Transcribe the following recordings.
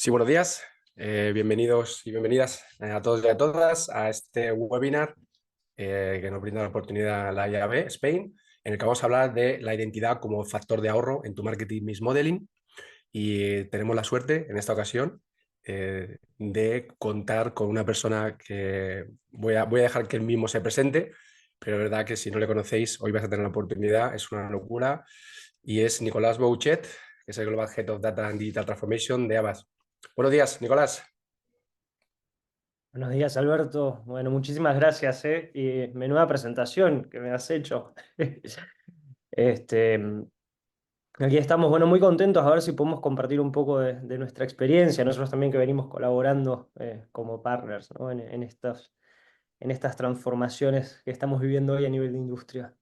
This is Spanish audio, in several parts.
Sí, buenos días. Bienvenidos y bienvenidas a todos y a todas a este webinar que nos brinda la oportunidad la IAB Spain, en el que vamos a hablar de la identidad como factor de ahorro en tu marketing mix modeling. Y tenemos la suerte en esta ocasión de contar con una persona que voy a dejar que él mismo se presente, pero es verdad que si no le conocéis, hoy vais a tener la oportunidad, es una locura, y es Nicolás Bouchet, que es el Global Head of Data and Digital Transformation de Avast. Buenos días, Nicolás. Buenos días, Alberto. Bueno, muchísimas gracias, y menuda presentación que me has hecho. Este, Aquí estamos, bueno, muy contentos a ver si podemos compartir un poco de nuestra experiencia. Nosotros también que venimos colaborando como partners, ¿no? en estas transformaciones que estamos viviendo hoy a nivel de industria.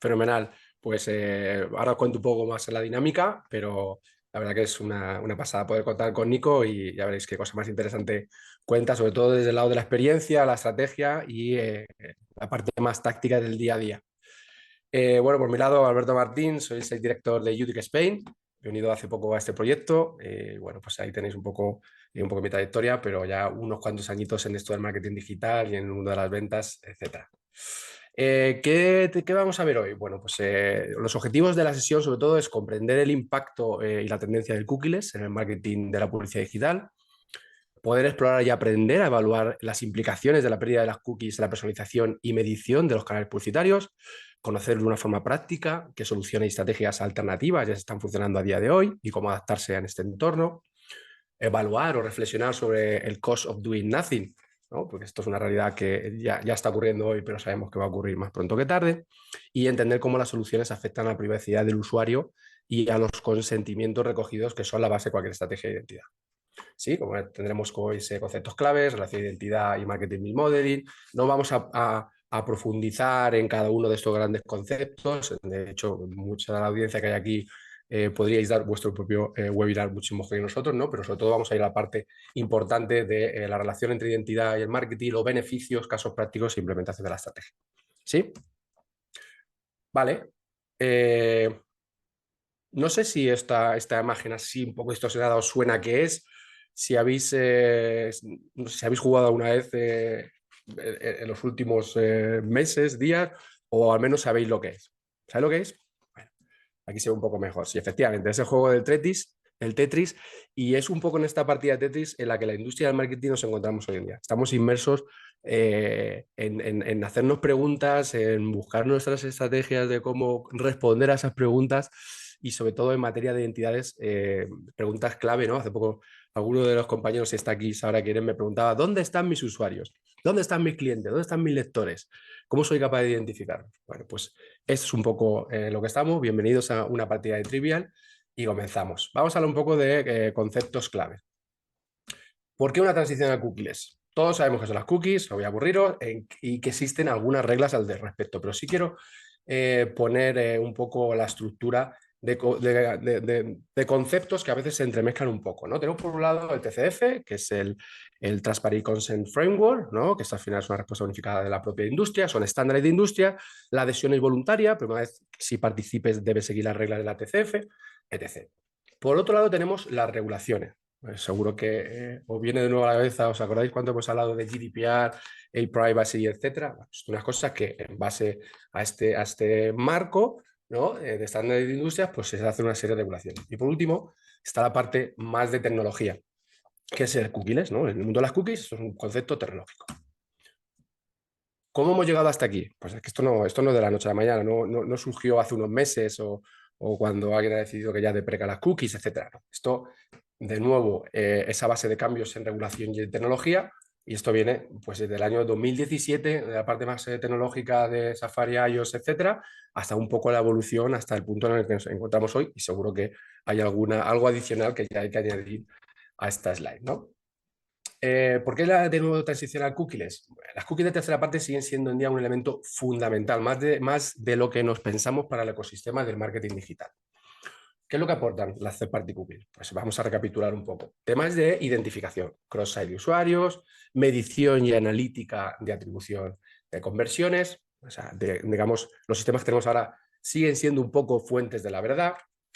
Fenomenal. Pues ahora os cuento un poco más en la dinámica, pero la verdad que es una pasada poder contar con Nico y ya veréis qué cosa más interesante cuenta, sobre todo desde el lado de la experiencia, la estrategia y la parte más táctica del día a día. Bueno, por mi lado, Alberto Martín, soy el director de Utic Spain. He unido hace poco a este proyecto. Bueno, pues ahí tenéis un poco mi trayectoria, pero ya unos cuantos añitos en esto del marketing digital y en el mundo de las ventas, etcétera. ¿Qué vamos a ver hoy? Bueno, pues los objetivos de la sesión sobre todo es comprender el impacto y la tendencia del cookies en el marketing de la publicidad digital, poder explorar y aprender a evaluar las implicaciones de la pérdida de las cookies en la personalización y medición de los canales publicitarios, conocer de una forma práctica qué soluciones y estrategias alternativas ya se están funcionando a día de hoy y cómo adaptarse en este entorno, evaluar o reflexionar sobre el cost of doing nothing, ¿no? Porque esto es una realidad que ya está ocurriendo hoy, pero sabemos que va a ocurrir más pronto que tarde, y entender cómo las soluciones afectan a la privacidad del usuario y a los consentimientos recogidos, que son la base de cualquier estrategia de identidad. Sí, como tendremos hoy conceptos claves, relación de identidad y marketing mix modeling. No vamos a profundizar en cada uno de estos grandes conceptos. De hecho, mucha de la audiencia que hay aquí podríais dar vuestro propio webinar mucho mejor que nosotros, ¿no? Pero sobre todo vamos a ir a la parte importante de la relación entre identidad y el marketing, los beneficios, casos prácticos e implementación de la estrategia. ¿Sí? Vale. No sé si esta imagen así un poco distorsionada os suena que es, si habéis, no sé si habéis jugado alguna vez en los últimos meses, días, o al menos sabéis lo que es. ¿Sabéis lo que es? Bueno, aquí se ve un poco mejor. Sí, efectivamente, es el juego del Tetris, y es un poco en esta partida de Tetris en la que la industria del marketing nos encontramos hoy en día. Estamos inmersos en hacernos preguntas, en buscar nuestras estrategias de cómo responder a esas preguntas y sobre todo en materia de identidades, preguntas clave, ¿no? Hace poco alguno de los compañeros, si está aquí, Sara Quieren, me preguntaba, ¿dónde están mis usuarios? ¿Dónde están mis clientes? ¿Dónde están mis lectores? ¿Cómo soy capaz de identificarlos? Bueno, pues esto es un poco lo que estamos. Bienvenidos a una partida de Trivial y comenzamos. Vamos a hablar un poco de conceptos clave. ¿Por qué una transición a cookies? Todos sabemos que son las cookies, no voy a aburriros, y que existen algunas reglas al respecto, pero sí quiero poner un poco la estructura de conceptos que a veces se entremezclan un poco, ¿no? Tenemos por un lado el TCF, que es el Transparent Consent Framework, ¿no? Que esto al final es una respuesta unificada de la propia industria, son estándares de industria, la adhesión es voluntaria, pero una vez si participes debes seguir las reglas de la TCF, etc. Por otro lado tenemos las regulaciones. Pues seguro que os viene de nuevo a la cabeza, ¿os acordáis cuando hemos hablado de GDPR, privacy, etcétera? Bueno, son unas cosas que en base a este marco, ¿no? De estándares de industrias, pues se hace una serie de regulaciones. Y por último, está la parte más de tecnología, que es el cookies, ¿no? En el mundo de las cookies esto es un concepto tecnológico. ¿Cómo hemos llegado hasta aquí? Pues es que esto no es de la noche a la mañana, no surgió hace unos meses o cuando alguien ha decidido que ya depreca las cookies, etcétera. No. Esto, de nuevo, esa base de cambios en regulación y en tecnología, y esto viene pues desde el año 2017, de la parte más tecnológica de Safari, iOS, etcétera, hasta un poco la evolución, hasta el punto en el que nos encontramos hoy, y seguro que hay algo adicional que ya hay que añadir a esta slide, ¿no? ¿Por qué de nuevo transición a cookies? Las cookies de tercera parte siguen siendo en día un elemento fundamental, más de lo que nos pensamos para el ecosistema del marketing digital. ¿Qué es lo que aportan las third party cookies? Pues vamos a recapitular un poco. Temas de identificación, cross-site de usuarios, medición y analítica de atribución de conversiones. O sea, digamos, los sistemas que tenemos ahora siguen siendo un poco fuentes de la verdad.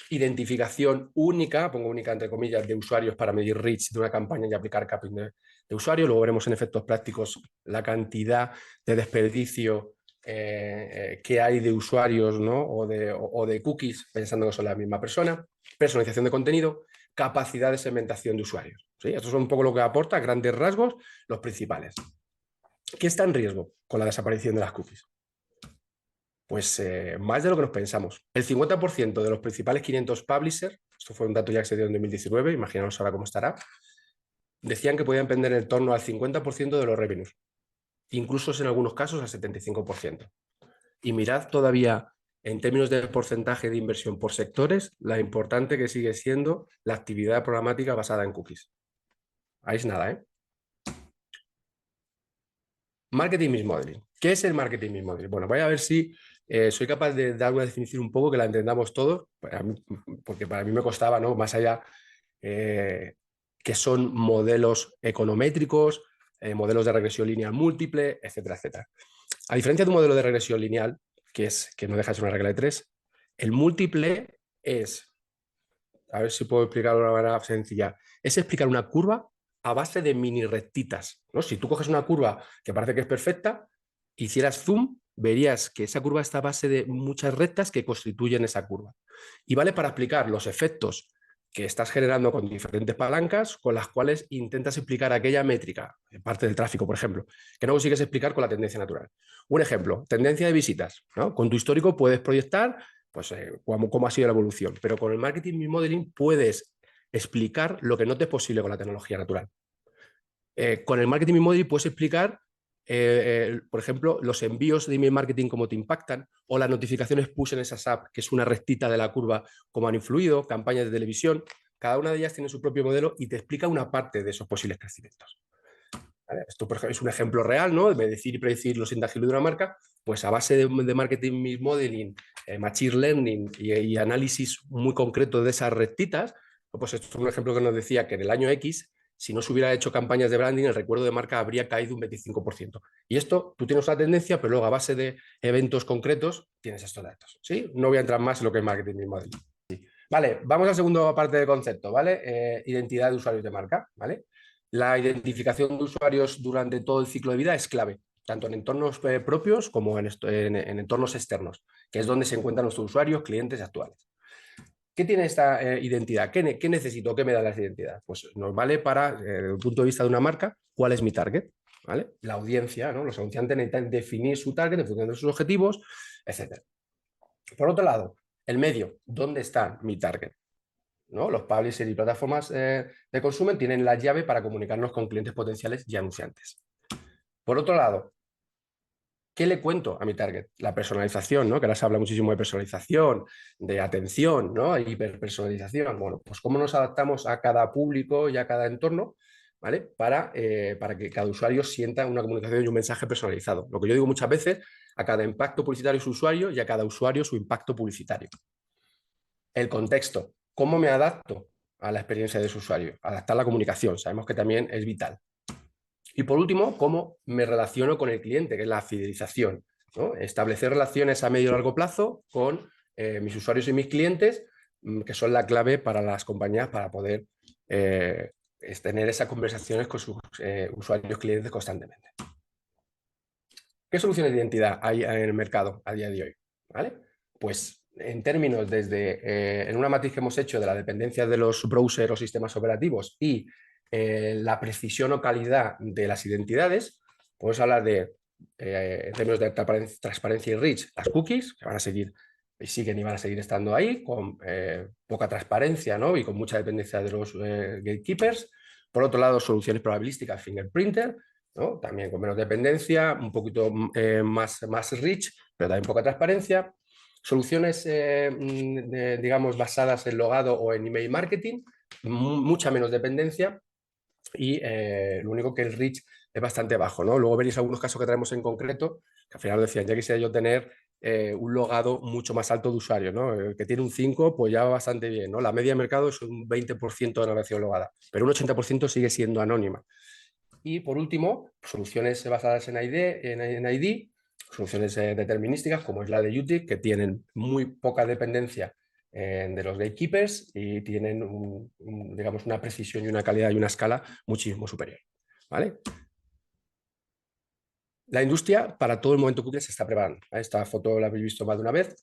Identificación única, pongo única entre comillas, de usuarios para medir reach de una campaña y aplicar capping de usuario. Luego veremos en efectos prácticos la cantidad de desperdicio que hay de usuarios, ¿no? o de cookies, pensando que son la misma persona. Personalización de contenido, capacidad de segmentación de usuarios. ¿Sí? Estos son un poco lo que aporta, a grandes rasgos, los principales. ¿Qué está en riesgo con la desaparición de las cookies? Pues más de lo que nos pensamos. El 50% de los principales 500 publishers, esto fue un dato ya que se dio en 2019, imaginaos ahora cómo estará, decían que podían perder en torno al 50% de los revenues, incluso en algunos casos al 75%. Y mirad todavía en términos de porcentaje de inversión por sectores, la importante que sigue siendo la actividad programática basada en cookies. Ahí es nada, ¿eh? Marketing Mix Modeling. ¿Qué es el Marketing Mix Modeling? Bueno, voy a ver si soy capaz de dar una definición un poco que la entendamos todos, porque para mí me costaba, ¿no? Más allá que son modelos econométricos, modelos de regresión lineal múltiple, etcétera, etcétera. A diferencia de un modelo de regresión lineal, que no deja de ser una regla de 3, el múltiple es, a ver si puedo explicarlo de una manera sencilla, es explicar una curva a base de mini rectitas, ¿no? Si tú coges una curva que parece que es perfecta, hicieras zoom, verías que esa curva está a base de muchas rectas que constituyen esa curva. Y vale para explicar los efectos que estás generando con diferentes palancas con las cuales intentas explicar aquella métrica, parte del tráfico, por ejemplo, que no consigues explicar con la tendencia natural. Un ejemplo, tendencia de visitas, ¿no? Con tu histórico puedes proyectar pues, cómo ha sido la evolución, pero con el Marketing Mix Modeling puedes explicar lo que no te es posible con la tecnología natural. Con el Marketing Mix Modeling puedes explicar, por ejemplo, los envíos de email marketing, cómo te impactan, o las notificaciones push en esas apps, que es una rectita de la curva, cómo han influido, campañas de televisión. Cada una de ellas tiene su propio modelo y te explica una parte de esos posibles crecimientos. ¿Vale? Esto, por ejemplo, es un ejemplo real, ¿no? De decir y predecir los intangibles de una marca, pues a base de Marketing Mix Modeling, Machine Learning y análisis muy concreto de esas rectitas, pues esto es un ejemplo que nos decía que en el año X, si no se hubiera hecho campañas de branding, el recuerdo de marca habría caído un 25%. Y esto, tú tienes una tendencia, pero luego a base de eventos concretos tienes estos datos. ¿Sí? No voy a entrar más en lo que es Marketing Mix Modeling. Vale, vamos a la segunda parte del concepto, ¿vale? Identidad de usuarios de marca, ¿vale? La identificación de usuarios durante todo el ciclo de vida es clave, tanto en entornos propios como en entornos externos, que es donde se encuentran nuestros usuarios, clientes actuales. ¿Qué tiene esta identidad? ¿Qué necesito? ¿Qué me da la identidad? Pues nos vale para, desde el punto de vista de una marca, cuál es mi target, ¿vale? La audiencia, ¿no? Los anunciantes necesitan definir su target en función de sus objetivos, etc. Por otro lado, el medio, ¿dónde está mi target? ¿No? Los publishers y plataformas de consumo tienen la llave para comunicarnos con clientes potenciales y anunciantes. Por otro lado, ¿qué le cuento a mi target? La personalización, ¿no? Que ahora se habla muchísimo de personalización, de atención, ¿no? Hiperpersonalización. Bueno, pues cómo nos adaptamos a cada público y a cada entorno, ¿vale? Para que cada usuario sienta una comunicación y un mensaje personalizado. Lo que yo digo muchas veces, a cada impacto publicitario su usuario y a cada usuario su impacto publicitario. El contexto, ¿cómo me adapto a la experiencia de su usuario? Adaptar la comunicación, sabemos que también es vital. Y por último, cómo me relaciono con el cliente, que es la fidelización, ¿no? Establecer relaciones a medio y largo plazo con mis usuarios y mis clientes, que son la clave para las compañías para poder tener esas conversaciones con sus usuarios clientes constantemente. ¿Qué soluciones de identidad hay en el mercado a día de hoy? ¿Vale? Pues en términos en una matriz que hemos hecho de la dependencia de los browsers o sistemas operativos y la precisión o calidad de las identidades, podemos hablar de, en términos de transparencia y reach, las cookies, que van a seguir y siguen y van a seguir estando ahí, con poca transparencia, ¿no? Y con mucha dependencia de los gatekeepers. Por otro lado, soluciones probabilísticas, fingerprinter, ¿no? También con menos dependencia, un poquito más rich, pero también poca transparencia. Soluciones, digamos, basadas en logado o en email marketing, mucha menos dependencia y lo único que el reach es bastante bajo, ¿no? Luego veréis algunos casos que traemos en concreto, que al final decían, ya quisiera yo tener un logado mucho más alto de usuarios, ¿no? El que tiene un 5, pues ya va bastante bien, ¿no? La media de mercado es un 20% de navegación logada, pero un 80% sigue siendo anónima. Y por último, soluciones basadas en ID, soluciones determinísticas como es la de UTIC, que tienen muy poca dependencia de los gatekeepers y tienen digamos, una precisión y una calidad y una escala muchísimo superior, ¿vale? La industria para todo el momento cookie se está preparando, ¿vale? Esta foto la habéis visto más de una vez,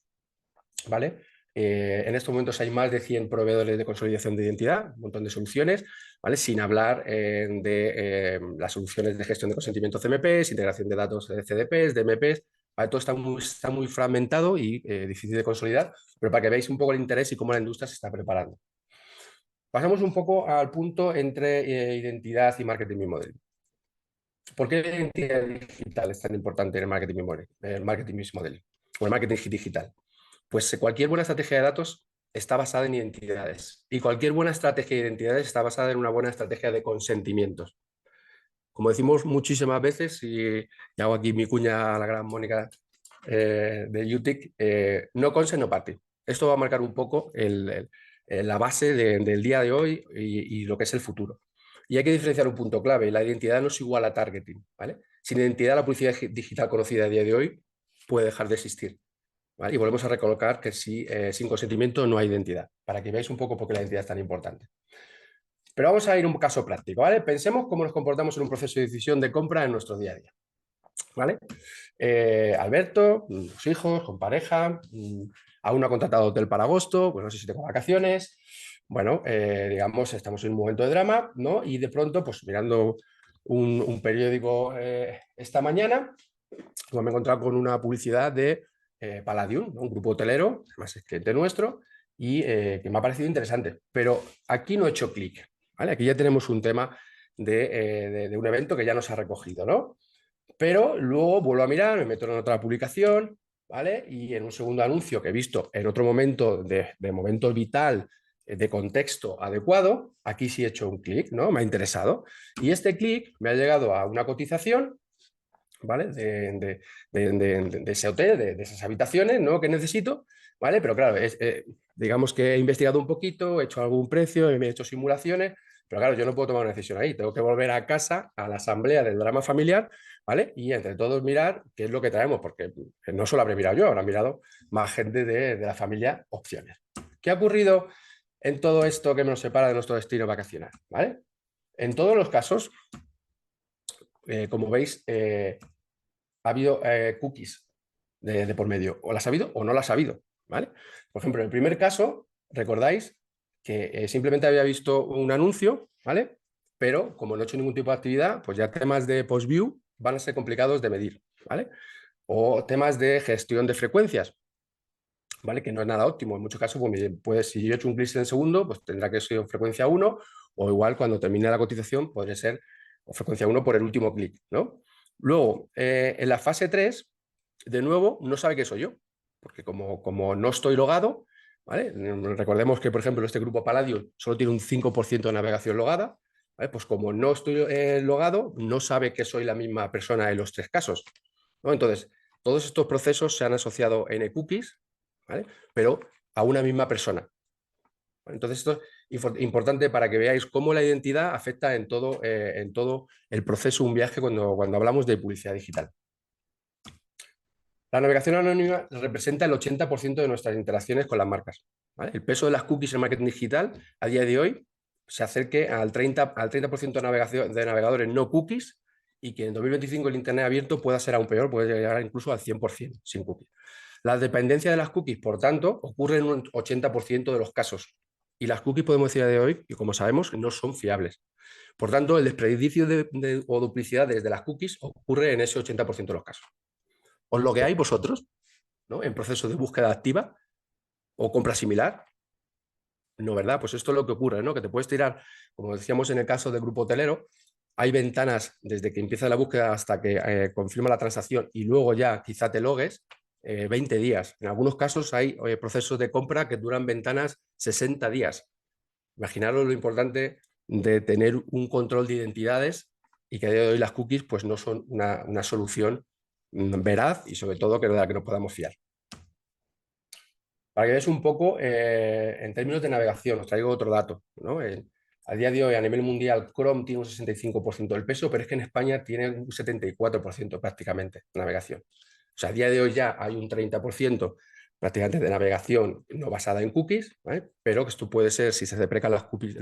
¿vale? En estos momentos hay más de 100 proveedores de consolidación de identidad, un montón de soluciones, ¿vale? Sin hablar de las soluciones de gestión de consentimiento CMPs, integración de datos de CDPs, DMPs, ¿vale? Todo está muy fragmentado y difícil de consolidar, pero para que veáis un poco el interés y cómo la industria se está preparando. Pasamos un poco al punto entre identidad y marketing mix modeling. ¿Por qué la identidad digital es tan importante en el marketing mix modeling o el marketing digital? Pues cualquier buena estrategia de datos está basada en identidades y cualquier buena estrategia de identidades está basada en una buena estrategia de consentimientos. Como decimos muchísimas veces, y hago aquí mi cuña a la gran Mónica de UTIC, no consent, no party. Esto va a marcar un poco la base del día de hoy y lo que es el futuro. Y hay que diferenciar un punto clave. La identidad no es igual a targeting, ¿vale? Sin identidad, la publicidad digital conocida a día de hoy puede dejar de existir, ¿vale? Y volvemos a recolocar que sin consentimiento no hay identidad, para que veáis un poco por qué la identidad es tan importante. Pero vamos a ir a un caso práctico, ¿vale? Pensemos cómo nos comportamos en un proceso de decisión de compra en nuestro día a día, ¿vale? Alberto, los hijos, con pareja, aún no ha contratado hotel para agosto, pues no sé si tengo vacaciones. Bueno, digamos, estamos en un momento de drama, ¿no? Y de pronto, pues mirando un periódico esta mañana, pues me he encontrado con una publicidad de Palladium, ¿no? Un grupo hotelero, además es cliente nuestro, y que me ha parecido interesante. Pero aquí no he hecho clic, ¿vale? Aquí ya tenemos un tema de un evento que ya nos ha recogido, ¿no? Pero luego vuelvo a mirar, me meto en otra publicación, ¿vale? Y en un segundo anuncio que he visto en otro momento de momento vital, de contexto adecuado, aquí sí he hecho un clic, ¿no? Me ha interesado. Y este clic me ha llegado a una cotización, ¿vale? De ese hotel, de esas habitaciones, ¿no? Que necesito, ¿vale? Pero claro, digamos que he investigado un poquito, he hecho algún precio, he hecho simulaciones, pero claro, yo no puedo tomar una decisión ahí, tengo que volver a casa, a la asamblea del drama familiar, ¿vale? Y entre todos mirar qué es lo que traemos, porque no solo habré mirado yo, habrá mirado más gente de la familia opciones. ¿Qué ha ocurrido en todo esto que nos separa de nuestro destino vacacional? ¿Vale? En todos los casos, como veis, ha habido cookies de por medio. O las ha habido o no las ha habido, ¿vale? Por ejemplo, en el primer caso, recordáis que simplemente había visto un anuncio, ¿vale? Pero como no he hecho ningún tipo de actividad, pues ya temas de post-view van a ser complicados de medir, ¿vale? O temas de gestión de frecuencias, ¿vale? Que no es nada óptimo. En muchos casos, pues si yo he hecho un clic en segundo, pues tendrá que ser frecuencia 1, o igual cuando termine la cotización podría ser frecuencia 1 por el último clic, ¿no? Luego, en la fase 3, de nuevo, no sabe que soy yo, porque como no estoy logado, ¿vale? Recordemos que, por ejemplo, este grupo Palladium solo tiene un 5% de navegación logada, ¿vale? Pues como no estoy logado, no sabe que soy la misma persona en los tres casos, ¿no? Entonces, todos estos procesos se han asociado en cookies, ¿vale? Pero a una misma persona. Entonces, esto es importante para que veáis cómo la identidad afecta en todo el proceso, un viaje, cuando hablamos de publicidad digital. La navegación anónima representa el 80% de nuestras interacciones con las marcas, ¿vale? El peso de las cookies en marketing digital a día de hoy se acerque al 30% de navegadores no cookies, y que en 2025 el Internet abierto pueda ser aún peor, puede llegar incluso al 100% sin cookies. La dependencia de las cookies, por tanto, ocurre en un 80% de los casos. Y las cookies, podemos decir a día de hoy, y como sabemos, no son fiables. Por tanto, el desperdicio o duplicidades de las cookies ocurre en ese 80% de los casos. ¿Os lo que hay vosotros, ¿no? En proceso de búsqueda activa o compra similar? No, ¿verdad? Pues esto es lo que ocurre, ¿no? Que te puedes tirar, como decíamos en el caso del grupo hotelero, hay ventanas desde que empieza la búsqueda hasta que confirma la transacción y luego ya quizá te logues, 20 días. En algunos casos hay procesos de compra que duran ventanas 60 días. Imaginaros lo importante de tener un control de identidades, y que a día de hoy las cookies pues no son una solución veraz y sobre todo que de la que nos podamos fiar. Para que veáis un poco, en términos de navegación, os traigo otro dato, ¿no? A día de hoy, a nivel mundial, Chrome tiene un 65% del peso, pero es que en España tiene un 74% prácticamente de navegación. O sea, a día de hoy ya hay un 30% prácticamente de navegación no basada en cookies, ¿vale? Pero que esto puede ser, si se deprecan las cookies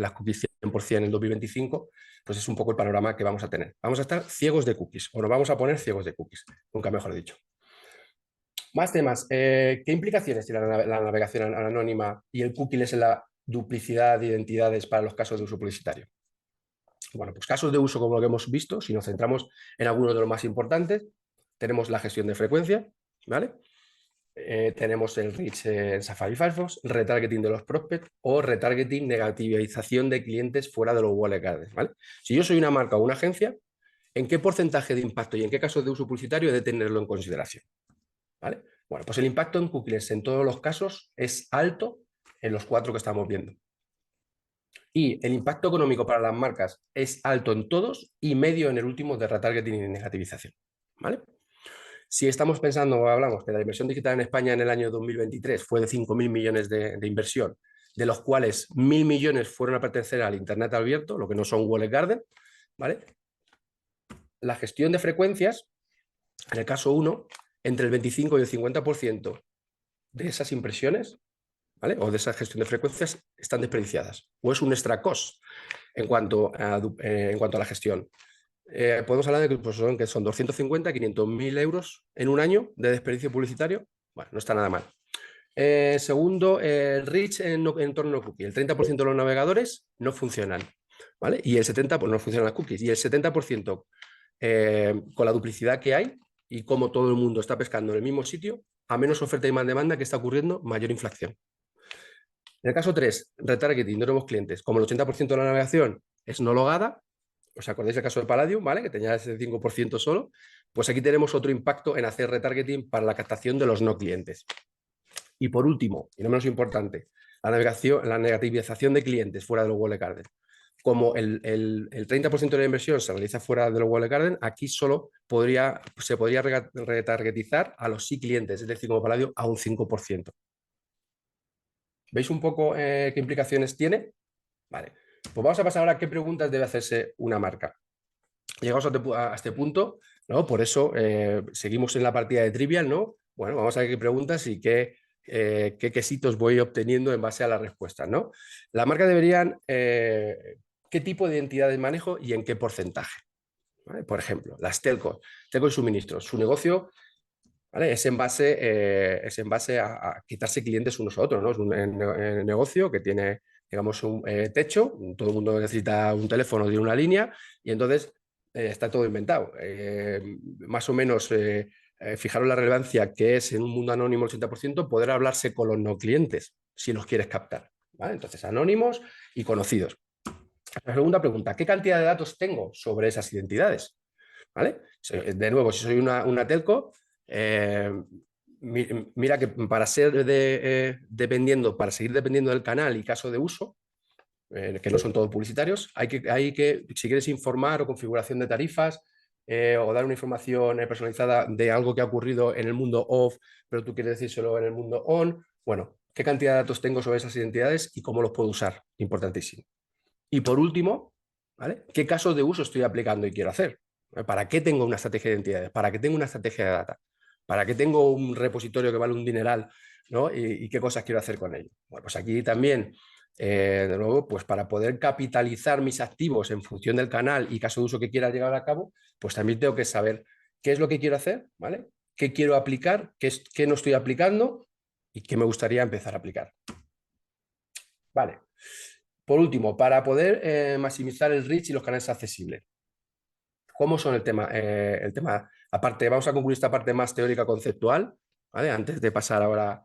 100% en 2025, pues es un poco el panorama que vamos a tener. Vamos a estar ciegos de cookies, o nos vamos a poner ciegos de cookies, nunca mejor dicho. Más temas. ¿Qué implicaciones tiene la navegación anónima y el cookies en la duplicidad de identidades para los casos de uso publicitario? Bueno, pues casos de uso como lo que hemos visto, si nos centramos en algunos de los más importantes, tenemos la gestión de frecuencia, ¿vale? Tenemos el reach en Safari y Firefox, retargeting de los prospects o retargeting, negativización de clientes fuera de los walled gardens, ¿vale? Si yo soy una marca o una agencia, ¿en qué porcentaje de impacto y en qué casos de uso publicitario he de tenerlo en consideración? ¿Vale? Bueno, pues el impacto en cookies en todos los casos es alto en los 4 que estamos viendo. Y el impacto económico para las marcas es alto en todos y medio en el último de retargeting y negativización, ¿vale? Si estamos pensando o hablamos que la inversión digital en España en el año 2023 fue de 5.000 millones de inversión, de los cuales 1.000 millones fueron a pertenecer al Internet abierto, lo que no son walled garden, ¿vale? La gestión de frecuencias, en el caso 1, entre el 25 y el 50% de esas impresiones, ¿vale? O de esa gestión de frecuencias están desperdiciadas. O es un extra cost en cuanto a la gestión. Podemos hablar de que, pues, son 250, 500.000 euros en un año de desperdicio publicitario. Bueno, no está nada mal. Segundo, el reach en entorno cookie. El 30% de los navegadores no funcionan, ¿vale? Y el 70% pues, no funcionan las cookies. Y el 70% con la duplicidad que hay y como todo el mundo está pescando en el mismo sitio, a menos oferta y más demanda que está ocurriendo, mayor inflación. En el caso 3, retargeting de nuevos clientes. Como el 80% de la navegación es no logada, ¿os acordáis del caso de Palladium, ¿vale? Que tenía ese 5% solo? Pues aquí tenemos otro impacto en hacer retargeting para la captación de los no clientes. Y por último, y no menos importante, la negativización de clientes fuera de los walled garden. Como el 30% de la inversión se realiza fuera de los walled garden, aquí solo se podría retargetizar a los sí clientes, es decir, como Palladium, a un 5%. ¿Veis un poco qué implicaciones tiene? Vale, pues vamos a pasar ahora a qué preguntas debe hacerse una marca. Llegamos a este punto, ¿no? Por eso seguimos en la partida de Trivial, ¿no? Bueno, vamos a ver qué preguntas y qué quesitos voy obteniendo en base a las respuestas, ¿no? La marca deberían, ¿qué tipo de identidades manejo y en qué porcentaje? ¿Vale? Por ejemplo, las telcos y suministros. Su negocio, ¿vale? Es en base a quitarse clientes unos a otros, ¿no? Es un negocio que tiene, digamos, un techo, todo el mundo necesita un teléfono, tiene una línea, y entonces está todo inventado. Más o menos, fijaros la relevancia que es en un mundo anónimo el 80%, poder hablarse con los no clientes, si los quieres captar, ¿vale? Entonces, anónimos y conocidos. La segunda pregunta, ¿qué cantidad de datos tengo sobre esas identidades? ¿Vale? De nuevo, si soy una telco, mira que para seguir dependiendo del canal y caso de uso, que no son todos publicitarios, hay que, si quieres informar o configuración de tarifas o dar una información personalizada de algo que ha ocurrido en el mundo off, pero tú quieres decírselo en el mundo on, bueno, ¿qué cantidad de datos tengo sobre esas identidades y cómo los puedo usar? Importantísimo. Y por último, ¿vale? ¿Qué casos de uso estoy aplicando y quiero hacer? ¿Para qué tengo una estrategia de identidades? ¿Para qué tengo una estrategia de data? ¿Para qué tengo un repositorio que vale un dineral? ¿No? ¿Y qué cosas quiero hacer con ello? Bueno, pues aquí también, de nuevo, pues para poder capitalizar mis activos en función del canal y caso de uso que quiera llevar a cabo, pues también tengo que saber qué es lo que quiero hacer, ¿vale? ¿Qué quiero aplicar? ¿Qué no estoy aplicando? Y qué me gustaría empezar a aplicar. Vale. Por último, para poder maximizar el reach y los canales accesibles. ¿Cómo son el tema? Aparte, vamos a concluir esta parte más teórica conceptual, ¿vale? Antes de pasar ahora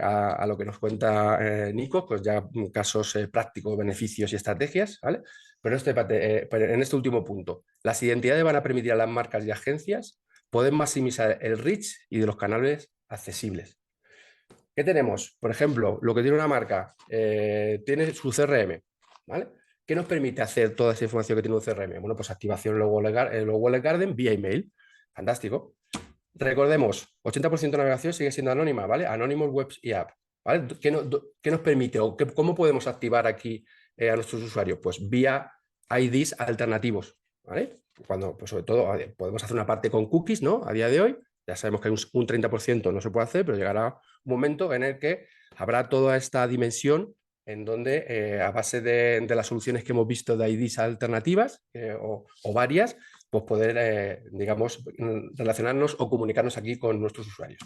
a lo que nos cuenta Nico, pues ya casos prácticos, beneficios y estrategias, ¿vale? Pero en este último punto, las identidades van a permitir a las marcas y agencias poder maximizar el reach y de los canales accesibles. ¿Qué tenemos? Por ejemplo, lo que tiene una marca, tiene su CRM, ¿vale? ¿Qué nos permite hacer toda esa información que tiene un CRM? Bueno, pues activación en los walled garden vía email. Fantástico. Recordemos, 80% de navegación sigue siendo anónima, ¿vale? Anónimos, webs y app, ¿vale? ¿Qué nos permite o cómo podemos activar aquí a nuestros usuarios? Pues vía IDs alternativos, ¿vale? Cuando, pues sobre todo, podemos hacer una parte con cookies, ¿no? A día de hoy, Ya sabemos que un 30% no se puede hacer, pero llegará un momento en el que habrá toda esta dimensión en donde, a base de las soluciones que hemos visto de IDs alternativas o varias, pues poder, digamos, relacionarnos o comunicarnos aquí con nuestros usuarios.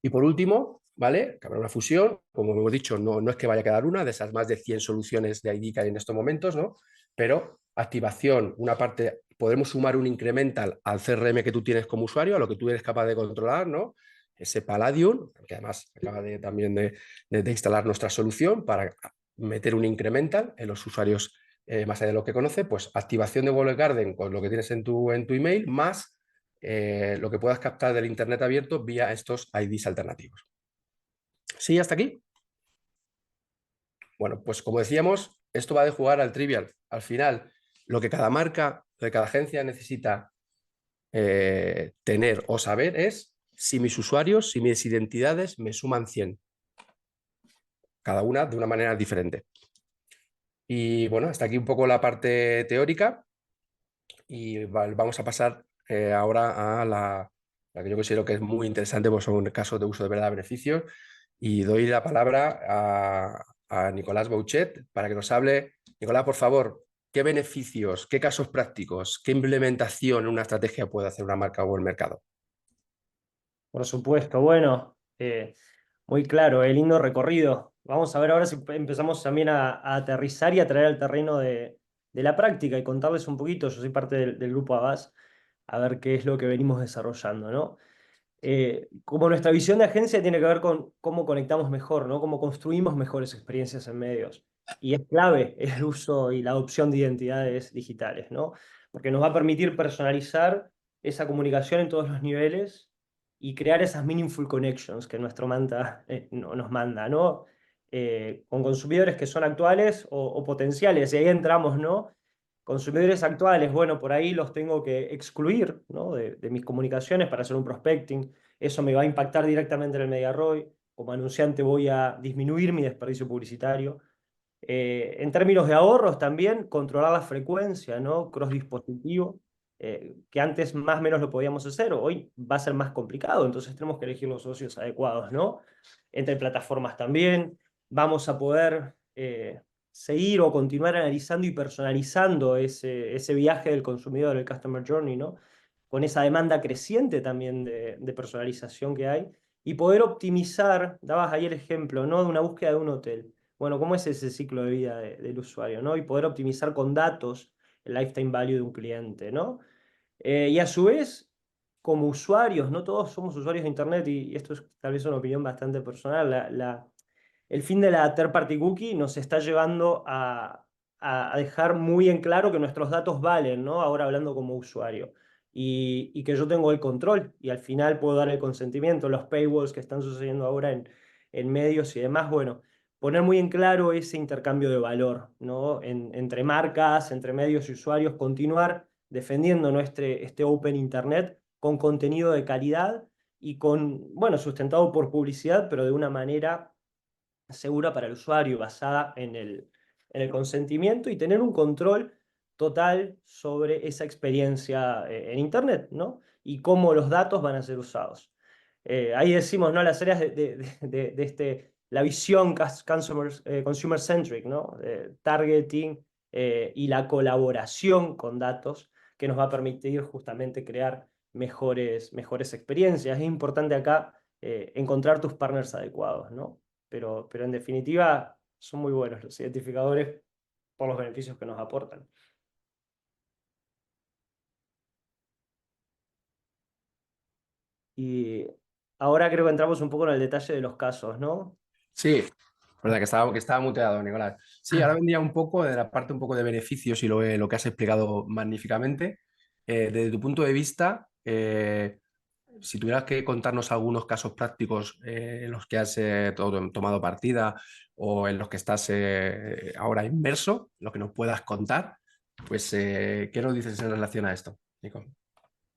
Y por último, ¿vale? Que habrá una fusión, como hemos dicho, no es que vaya a quedar una de esas más de 100 soluciones de ID que hay en estos momentos, ¿no? Pero activación, una parte, podremos sumar un incremental al CRM que tú tienes como usuario, a lo que tú eres capaz de controlar, ¿no? Ese Palladium, que además acaba también de instalar nuestra solución para meter un incremental en los usuarios, más allá de lo que conoce, pues activación de Walled Garden con lo que tienes en tu email, más lo que puedas captar del Internet abierto vía estos IDs alternativos. ¿Sí, hasta aquí? Bueno, pues como decíamos, esto va de jugar al trivial. Al final, lo que cada marca, lo que cada agencia necesita tener o saber es si mis usuarios, si mis identidades me suman 100, cada una de una manera diferente. Y bueno, hasta aquí un poco la parte teórica y vamos a pasar ahora a la que yo considero que es muy interesante, pues son casos de uso de verdad beneficios, y doy la palabra a Nicolás Bouchet para que nos hable. Nicolás, por favor, ¿qué beneficios, qué casos prácticos, qué implementación en una estrategia puede hacer una marca o el mercado? Por supuesto, bueno, muy claro, lindo recorrido. Vamos a ver ahora si empezamos también a aterrizar y a traer al terreno de la práctica y contarles un poquito, yo soy parte del grupo Avast, a ver qué es lo que venimos desarrollando, ¿no? Como nuestra visión de agencia tiene que ver con cómo conectamos mejor, ¿no? Cómo construimos mejores experiencias en medios. Y es clave el uso y la adopción de identidades digitales, ¿no? Porque nos va a permitir personalizar esa comunicación en todos los niveles y crear esas meaningful connections que nuestro manta nos manda, ¿no? Con consumidores que son actuales o potenciales. Y ahí entramos, ¿no? Consumidores actuales, bueno, por ahí los tengo que excluir, ¿no? de mis comunicaciones para hacer un prospecting. Eso me va a impactar directamente en el Media ROI. Como anunciante voy a disminuir mi desperdicio publicitario. En términos de ahorros también, controlar la frecuencia, ¿no? Cross dispositivo, que antes más o menos lo podíamos hacer, hoy va a ser más complicado, entonces tenemos que elegir los socios adecuados, ¿no? Entre plataformas también, vamos a poder seguir o continuar analizando y personalizando ese viaje del consumidor, el Customer Journey, ¿no? Con esa demanda creciente también de personalización que hay, y poder optimizar, dabas ahí el ejemplo, ¿no? De una búsqueda de un hotel. Bueno, ¿cómo es ese ciclo de vida del usuario, ¿no? Y poder optimizar con datos el lifetime value de un cliente, ¿no? Y a su vez, como usuarios, no todos somos usuarios de Internet, y esto es tal vez una opinión bastante personal, el fin de la third party cookie nos está llevando a dejar muy en claro que nuestros datos valen, ¿no? Ahora hablando como usuario. Y que yo tengo el control y al final puedo dar el consentimiento, los paywalls que están sucediendo ahora en medios y demás, bueno, poner muy en claro ese intercambio de valor, ¿no? Entre marcas, entre medios y usuarios, continuar defendiendo este Open Internet con contenido de calidad y con, bueno, sustentado por publicidad, pero de una manera segura para el usuario, basada en el consentimiento y tener un control total sobre esa experiencia en Internet, ¿no? Y cómo los datos van a ser usados. Ahí decimos, ¿no? Las áreas la visión consumer centric, ¿no? Targeting y la colaboración con datos que nos va a permitir justamente crear mejores experiencias. Es importante acá encontrar tus partners adecuados, ¿no? Pero en definitiva son muy buenos los identificadores por los beneficios que nos aportan. Y ahora creo que entramos un poco en el detalle de los casos, ¿no? Sí, verdad que estaba muteado, Nicolás. Sí, ahora vendría un poco de la parte un poco de beneficios y lo que has explicado magníficamente. Desde tu punto de vista, si tuvieras que contarnos algunos casos prácticos en los que has tomado partida o en los que estás ahora inmerso, lo que nos puedas contar, pues ¿qué nos dices en relación a esto, Nico?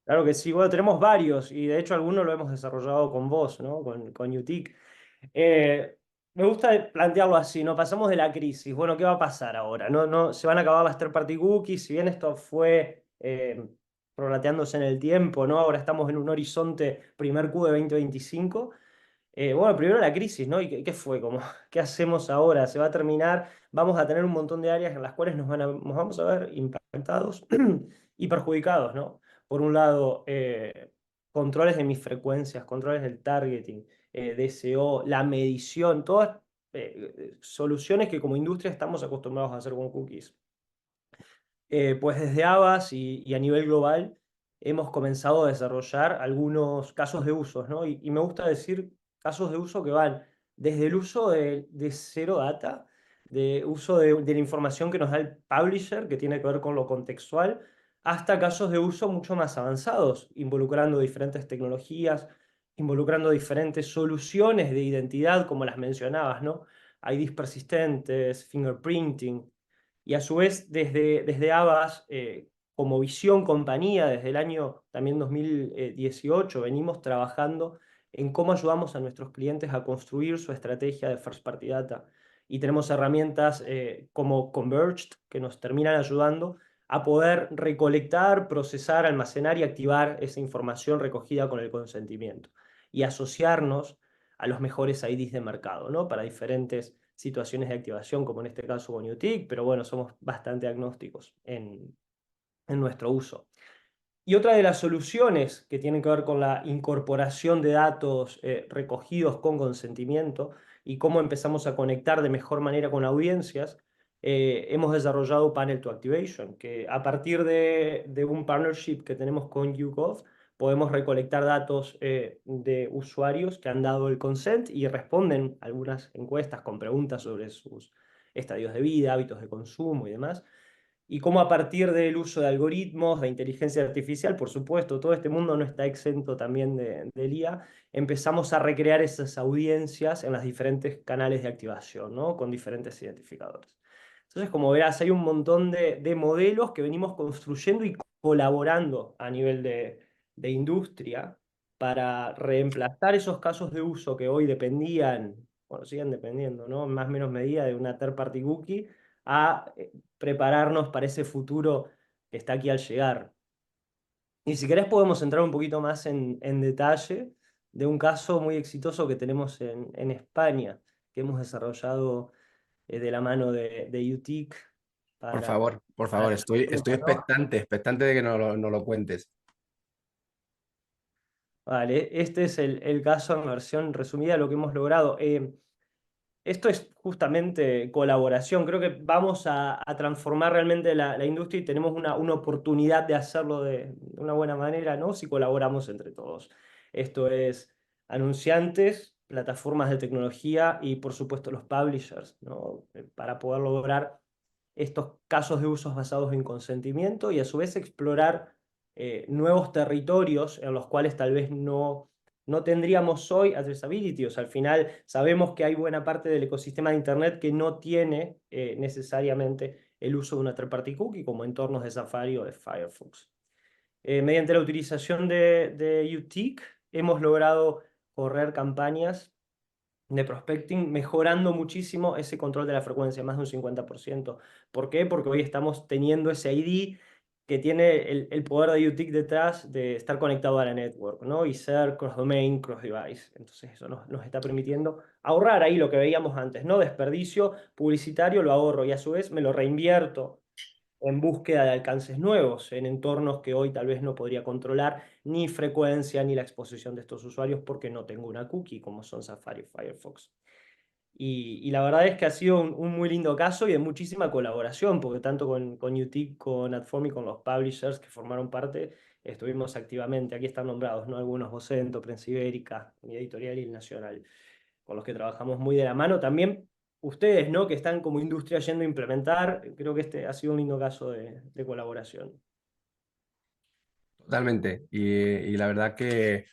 Claro que sí, bueno, tenemos varios y de hecho algunos lo hemos desarrollado con vos, ¿no? Con UTIC. Me gusta plantearlo así, ¿no? Pasamos de la crisis. Bueno, ¿qué va a pasar ahora? No, se van a acabar las third party cookies, si bien esto fue prorrateándose en el tiempo, ¿no? Ahora estamos en un horizonte primer Q de 2025. Bueno, primero la crisis, ¿no? ¿Y qué fue? Como, ¿qué hacemos ahora? ¿Se va a terminar? Vamos a tener un montón de áreas en las cuales nos vamos a ver impactados y perjudicados, ¿no? Por un lado, controles de mis frecuencias, controles del targeting, DSO, la medición, todas soluciones que como industria estamos acostumbrados a hacer con cookies. Pues desde Avast y a nivel global hemos comenzado a desarrollar algunos casos de usos, ¿no? Y me gusta decir casos de uso que van desde el uso de Zero Data, de uso de la información que nos da el publisher, que tiene que ver con lo contextual, hasta casos de uso mucho más avanzados, involucrando diferentes tecnologías, involucrando diferentes soluciones de identidad, como las mencionabas, ¿no? IDs persistentes, fingerprinting. Y a su vez, desde Avast, como visión compañía, desde el año también 2018, venimos trabajando en cómo ayudamos a nuestros clientes a construir su estrategia de First Party Data. Y tenemos herramientas como Converged que nos terminan ayudando a poder recolectar, procesar, almacenar y activar esa información recogida con el consentimiento y asociarnos a los mejores IDs de mercado, ¿no? Para diferentes situaciones de activación, como en este caso con UTIC, pero bueno, somos bastante agnósticos en nuestro uso. Y otra de las soluciones que tienen que ver con la incorporación de datos recogidos con consentimiento y cómo empezamos a conectar de mejor manera con audiencias, hemos desarrollado Panel to Activation, que a partir de un partnership que tenemos con YouGov, podemos recolectar datos de usuarios que han dado el consent y responden algunas encuestas con preguntas sobre sus estadios de vida, hábitos de consumo y demás y cómo a partir del uso de algoritmos, de inteligencia artificial, por supuesto, todo este mundo no está exento también del IA, empezamos a recrear esas audiencias en los diferentes canales de activación, ¿no? Con diferentes identificadores. Entonces, como verás, hay un montón de modelos que venimos construyendo y colaborando a nivel de industria para reemplazar esos casos de uso que hoy dependían, bueno, siguen dependiendo, ¿no? En más o menos medida de una third party cookie a prepararnos para ese futuro que está aquí al llegar. Y si querés podemos entrar un poquito más en detalle de un caso muy exitoso que tenemos en España, que hemos desarrollado de la mano de UTIC Por para favor, estoy ¿no? expectante de que nos lo cuentes. Vale, este es el caso en versión resumida de lo que hemos logrado. Esto es justamente colaboración. Creo que vamos a transformar realmente la industria y tenemos una oportunidad de hacerlo de una buena manera, ¿no? Si colaboramos entre todos. Esto es anunciantes, plataformas de tecnología y, por supuesto, los publishers, ¿no? Para poder lograr estos casos de usos basados en consentimiento y a su vez explorar nuevos territorios en los cuales tal vez no tendríamos hoy addressability. O sea, al final sabemos que hay buena parte del ecosistema de Internet que no tiene necesariamente el uso de una third party cookie como entornos de Safari o de Firefox. Mediante la utilización de UTIC hemos logrado correr campañas de prospecting, mejorando muchísimo ese control de la frecuencia, más de un 50%. ¿Por qué? Porque hoy estamos teniendo ese ID que tiene el poder de UTIC detrás de estar conectado a la network, ¿no? Y ser cross-domain, cross-device. Entonces eso nos está permitiendo ahorrar ahí lo que veíamos antes, ¿no? Desperdicio publicitario lo ahorro y a su vez me lo reinvierto en búsqueda de alcances nuevos, en entornos que hoy tal vez no podría controlar ni frecuencia ni la exposición de estos usuarios porque no tengo una cookie como son Safari y Firefox. Y la verdad es que ha sido un muy lindo caso y de muchísima colaboración, porque tanto con UTIC, con Adform y con los publishers que formaron parte, estuvimos activamente, aquí están nombrados, ¿no? Algunos, Vocento, Prensa Ibérica, mi editorial y el Nacional, con los que trabajamos muy de la mano. También ustedes, ¿no? Que están como industria yendo a implementar, creo que este ha sido un lindo caso de colaboración. Totalmente. Y la verdad que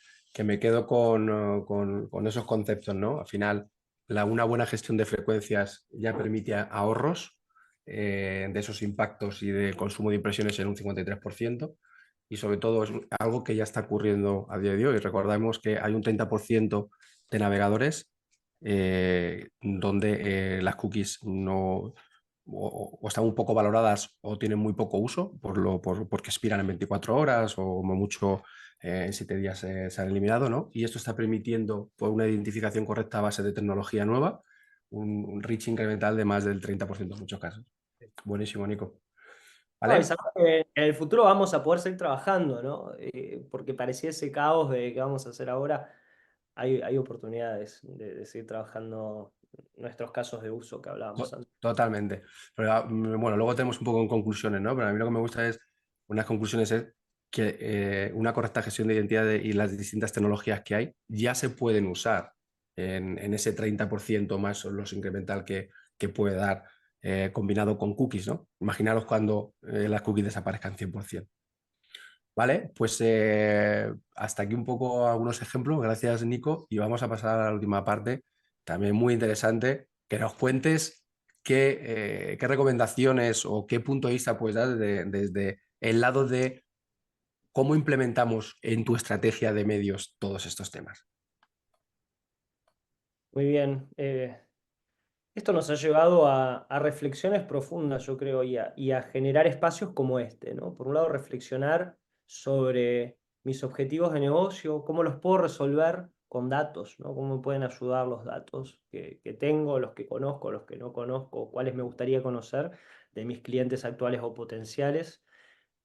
me quedo con esos conceptos, ¿no? Al final, una buena gestión de frecuencias ya permite ahorros de esos impactos y de consumo de impresiones en un 53%. Y sobre todo es algo que ya está ocurriendo a día de hoy. Recordemos que hay un 30% de navegadores donde las cookies o están un poco valoradas o tienen muy poco uso porque expiran en 24 horas o como mucho en 7 días se han eliminado, ¿no? Y esto está permitiendo, por una identificación correcta a base de tecnología nueva, un reach incremental de más del 30% en muchos casos. Buenísimo, Nico. No, y ¿Vale? sabemos que en el futuro vamos a poder seguir trabajando, ¿no? Porque parecía ese caos de qué vamos a hacer ahora. Hay oportunidades de seguir trabajando nuestros casos de uso que hablábamos antes. Totalmente. Pero, bueno, luego tenemos un poco en conclusiones, ¿no? Pero a mí lo que me gusta es, unas conclusiones es que una correcta gestión de identidad y las distintas tecnologías que hay ya se pueden usar en ese 30% más los incremental que puede dar combinado con cookies, ¿no? Imaginaros cuando las cookies desaparezcan 100%. Vale, pues hasta aquí un poco algunos ejemplos. Gracias, Nico. Y vamos a pasar a la última parte, también muy interesante, que nos cuentes qué recomendaciones o qué punto de vista puedes dar desde el lado de cómo implementamos en tu estrategia de medios todos estos temas. Muy bien. Esto nos ha llevado a reflexiones profundas, yo creo, y a generar espacios como este, ¿no? Por un lado, reflexionar sobre mis objetivos de negocio, cómo los puedo resolver con datos, ¿no? Cómo me pueden ayudar los datos que tengo, los que conozco, los que no conozco, cuáles me gustaría conocer de mis clientes actuales o potenciales,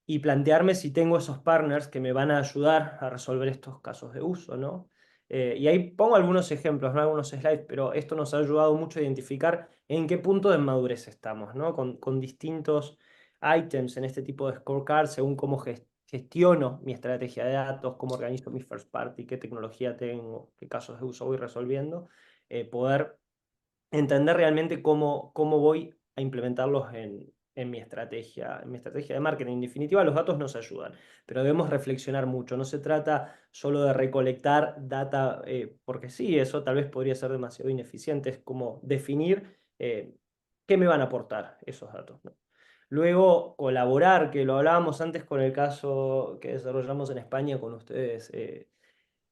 y plantearme si tengo esos partners que me van a ayudar a resolver estos casos de uso, ¿no? Y ahí pongo algunos ejemplos, no algunos slides, pero esto nos ha ayudado mucho a identificar en qué punto de madurez estamos, ¿no? Con distintos items en este tipo de scorecard, según cómo gestiono mi estrategia de datos, cómo organizo mi first party, qué tecnología tengo, qué casos de uso voy resolviendo, poder entender realmente cómo voy a implementarlos en mi estrategia de marketing. En definitiva, los datos nos ayudan, pero debemos reflexionar mucho. No se trata solo de recolectar data, porque sí, eso tal vez podría ser demasiado ineficiente. Es como definir qué me van a aportar esos datos, ¿no? Luego, colaborar, que lo hablábamos antes con el caso que desarrollamos en España con ustedes.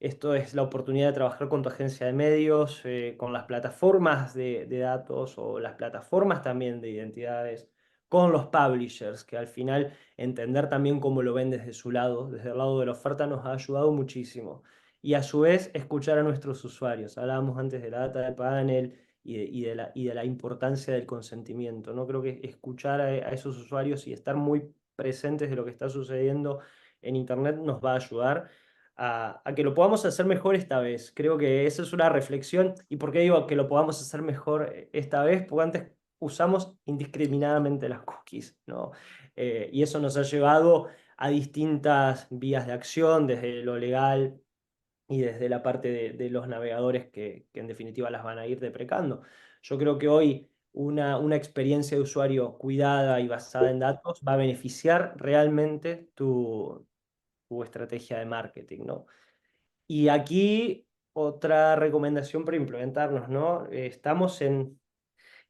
Esto es la oportunidad de trabajar con tu agencia de medios, con las plataformas de datos o las plataformas también de identidades, con los publishers, que al final entender también cómo lo ven desde su lado, desde el lado de la oferta, nos ha ayudado muchísimo. Y a su vez, escuchar a nuestros usuarios. Hablábamos antes de la data de panel y de la importancia del consentimiento, ¿no? Creo que escuchar a esos usuarios y estar muy presentes de lo que está sucediendo en Internet nos va a ayudar a que lo podamos hacer mejor esta vez. Creo que esa es una reflexión. ¿Y por qué digo que lo podamos hacer mejor esta vez? Porque antes usamos indiscriminadamente las cookies, ¿no? Y eso nos ha llevado a distintas vías de acción, desde lo legal y desde la parte de los navegadores que en definitiva las van a ir deprecando. Yo creo que hoy una experiencia de usuario cuidada y basada en datos va a beneficiar realmente tu estrategia de marketing, ¿no? Y aquí otra recomendación para implementarnos, ¿no? Estamos en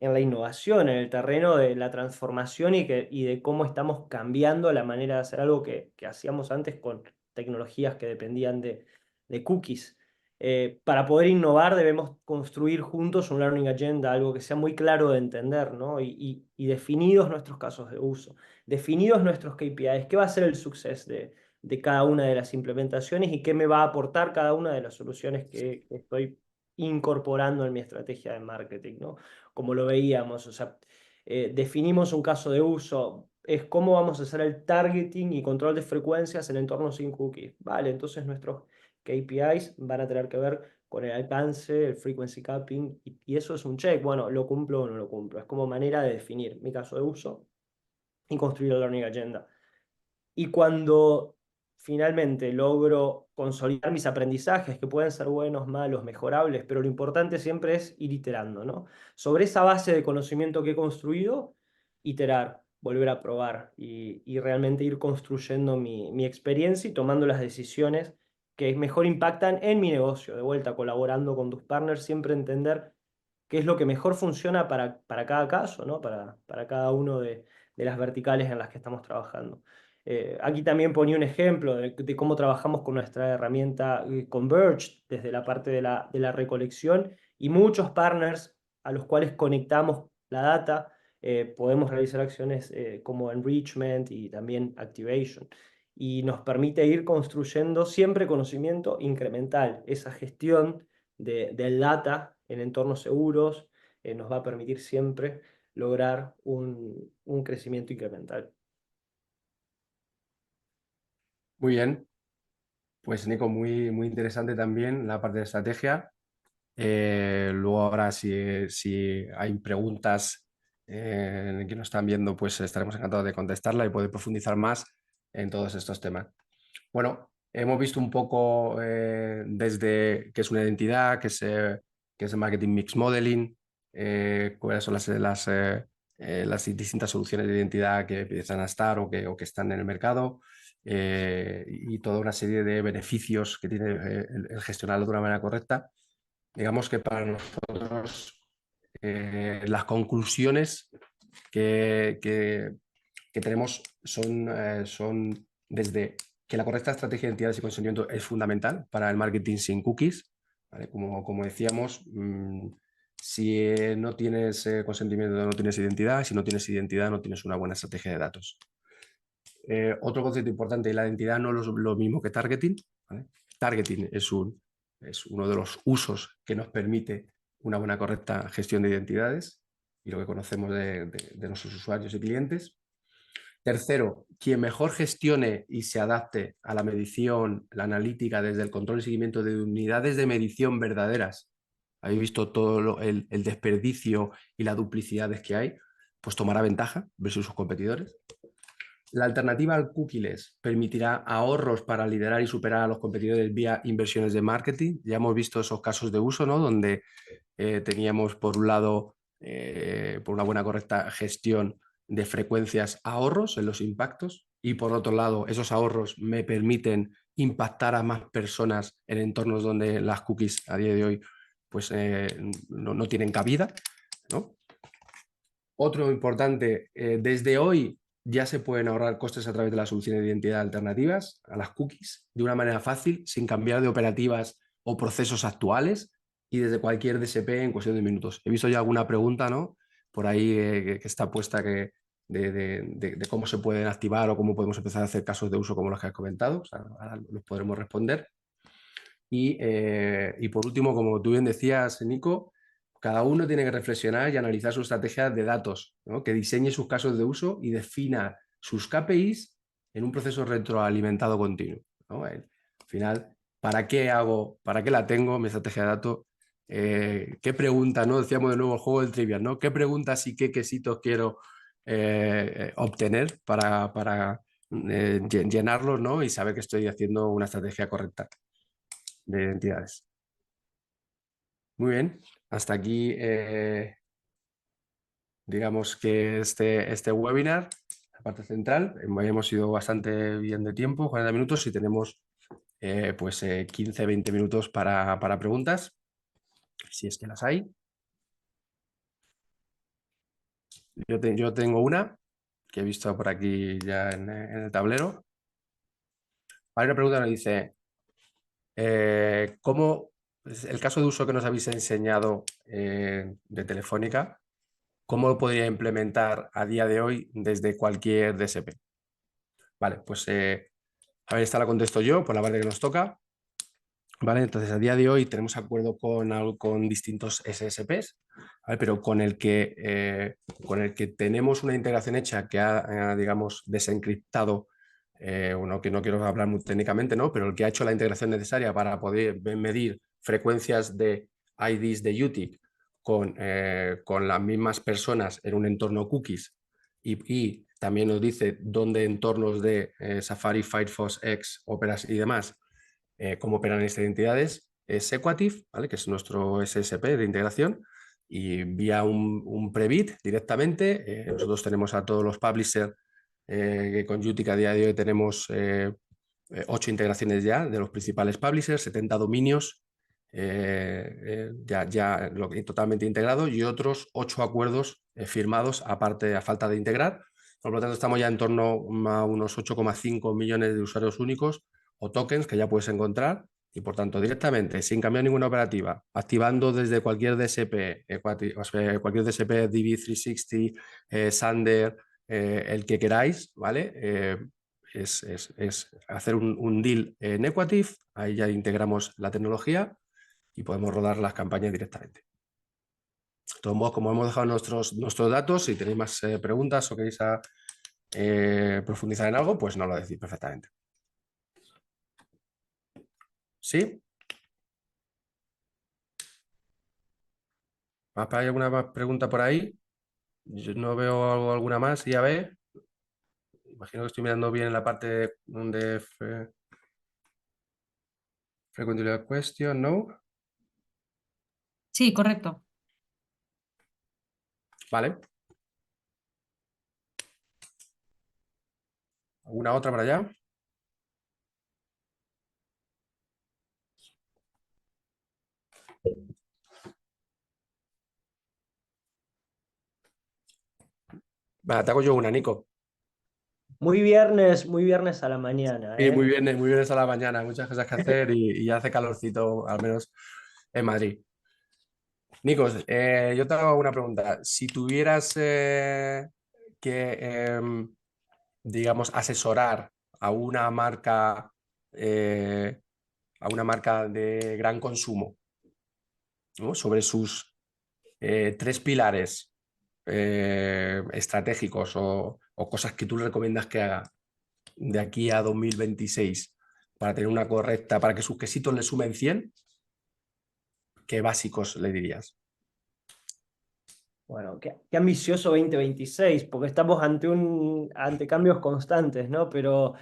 la innovación, en el terreno de la transformación y de cómo estamos cambiando la manera de hacer algo que hacíamos antes con tecnologías que dependían de cookies. Para poder innovar debemos construir juntos un learning agenda, algo que sea muy claro de entender, ¿no? Y definidos nuestros casos de uso, definidos nuestros KPIs, qué va a ser el success de cada una de las implementaciones y qué me va a aportar cada una de las soluciones que estoy incorporando en mi estrategia de marketing, ¿no? Como lo veíamos, o sea, definimos un caso de uso, es cómo vamos a hacer el targeting y control de frecuencias en entornos sin cookies. Vale, entonces nuestros KPIs van a tener que ver con el alcance, el frequency capping, y eso es un check. Bueno, ¿lo cumplo o no lo cumplo? Es como manera de definir mi caso de uso y construir el learning agenda. Y cuando finalmente logro consolidar mis aprendizajes, que pueden ser buenos, malos, mejorables, pero lo importante siempre es ir iterando, ¿no? Sobre esa base de conocimiento que he construido, iterar, volver a probar y realmente ir construyendo mi experiencia y tomando las decisiones que mejor impactan en mi negocio. De vuelta, colaborando con tus partners, siempre entender qué es lo que mejor funciona para cada caso, ¿no? Para cada uno de las verticales en las que estamos trabajando. Aquí también ponía un ejemplo de cómo trabajamos con nuestra herramienta Converge desde la parte de la recolección y muchos partners a los cuales conectamos la data podemos realizar acciones como enrichment y también activation. Y nos permite ir construyendo siempre conocimiento incremental. Esa gestión del data en entornos seguros nos va a permitir siempre lograr un crecimiento incremental. Muy bien, pues Nico, muy interesante también la parte de estrategia. Luego ahora si hay preguntas que nos están viendo, pues estaremos encantados de contestarla y poder profundizar más en todos estos temas. Bueno, hemos visto un poco desde qué es una identidad, qué es el Marketing Mix Modeling, cuáles son las distintas soluciones de identidad que empiezan a estar o que están en el mercado, y toda una serie de beneficios que tiene el gestionarlo de una manera correcta. Digamos que para nosotros las conclusiones que tenemos son desde que la correcta estrategia de identidades y consentimiento es fundamental para el marketing sin cookies, ¿vale? Como decíamos, si no tienes consentimiento, no tienes identidad. Si no tienes identidad, no tienes una buena estrategia de datos. Otro concepto importante de la identidad no es lo mismo que targeting, ¿vale? Targeting es uno de los usos que nos permite una buena, correcta gestión de identidades y lo que conocemos de nuestros usuarios y clientes. Tercero, quien mejor gestione y se adapte a la medición, la analítica, desde el control y seguimiento de unidades de medición verdaderas. Habéis visto todo el desperdicio y las duplicidades que hay, pues tomará ventaja versus sus competidores. La alternativa al cookieless permitirá ahorros para liderar y superar a los competidores vía inversiones de marketing. Ya hemos visto esos casos de uso, ¿no? Donde teníamos, por un lado, por una buena, correcta gestión de frecuencias, ahorros en los impactos, y por otro lado, esos ahorros me permiten impactar a más personas en entornos donde las cookies a día de hoy pues, no tienen cabida, ¿no? Otro importante, desde hoy ya se pueden ahorrar costes a través de las soluciones de identidad alternativas a las cookies de una manera fácil, sin cambiar de operativas o procesos actuales, y desde cualquier DSP en cuestión de minutos. He visto ya alguna pregunta, ¿no? Por ahí que está puesta de cómo se pueden activar o cómo podemos empezar a hacer casos de uso como los que has comentado. O sea, ahora los podremos responder. Y por último, como tú bien decías, Nico, cada uno tiene que reflexionar y analizar su estrategia de datos, ¿no? Que diseñe sus casos de uso y defina sus KPIs en un proceso retroalimentado continuo, ¿no? Al final, ¿para qué la tengo, mi estrategia de datos? ¿Qué preguntas, ¿no? Decíamos de nuevo el juego del trivial, ¿no? ¿Qué preguntas y qué quesitos quiero obtener para llenarlos, ¿no? Y saber que estoy haciendo una estrategia correcta de identidades. Muy bien, hasta aquí digamos que este webinar, la parte central. Hemos ido bastante bien de tiempo, 40 minutos, y tenemos 15-20 minutos para preguntas, si es que las hay. Yo tengo una que he visto por aquí ya en el tablero. Hay una pregunta que dice, ¿cómo el caso de uso que nos habéis enseñado de Telefónica, cómo lo podría implementar a día de hoy desde cualquier DSP? Vale, pues a ver, esta la contesto yo por la parte que nos toca. Vale, entonces a día de hoy tenemos acuerdo con distintos SSPs, ¿vale? Pero con el que tenemos una integración hecha que ha digamos, desencriptado, bueno, que no quiero hablar muy técnicamente, ¿no? Pero el que ha hecho la integración necesaria para poder medir frecuencias de IDs de UTIC con las mismas personas en un entorno cookies, y también nos dice dónde entornos de Safari, Firefox, X, Operas y demás, cómo operan estas identidades. Es Equative, ¿vale? Que es nuestro SSP de integración, y vía un pre-bid directamente. Nosotros tenemos a todos los publishers, que con Utic a día de hoy tenemos 8 integraciones ya de los principales publishers, 70 dominios ya totalmente integrados, y otros 8 acuerdos firmados aparte, a falta de integrar. Por lo tanto, estamos ya en torno a unos 8,5 millones de usuarios únicos o tokens que ya puedes encontrar Y por tanto, directamente, sin cambiar ninguna operativa, activando desde cualquier DSP, o sea, cualquier DSP, DB360, Sander, el que queráis, ¿vale? Es hacer un deal en Equative, ahí ya integramos la tecnología y podemos rodar las campañas directamente. De todos modos, como hemos dejado nuestros datos, si tenéis más preguntas o queréis profundizar en algo, pues nos lo decís perfectamente. ¿Sí? ¿Hay alguna más pregunta por ahí? Yo no veo alguna más, ya ve. Imagino que estoy mirando bien en la parte donde frequently question, ¿no? Sí, correcto. Vale. ¿Alguna otra para allá? Vale, te hago yo una, Nico. Muy viernes a la mañana, Sí, ¿eh? muy bien a la mañana, muchas cosas que hacer y hace calorcito, al menos en Madrid. Nikos, yo te hago una pregunta. Si tuvieras que, digamos, asesorar a una marca, a una marca de gran consumo, ¿no? Sobre sus tres pilares estratégicos o cosas que tú le recomiendas que haga de aquí a 2026 para tener una correcta, para que sus quesitos le sumen 100, ¿qué básicos le dirías? Bueno, qué ambicioso 2026, porque estamos ante cambios constantes, ¿no? Pero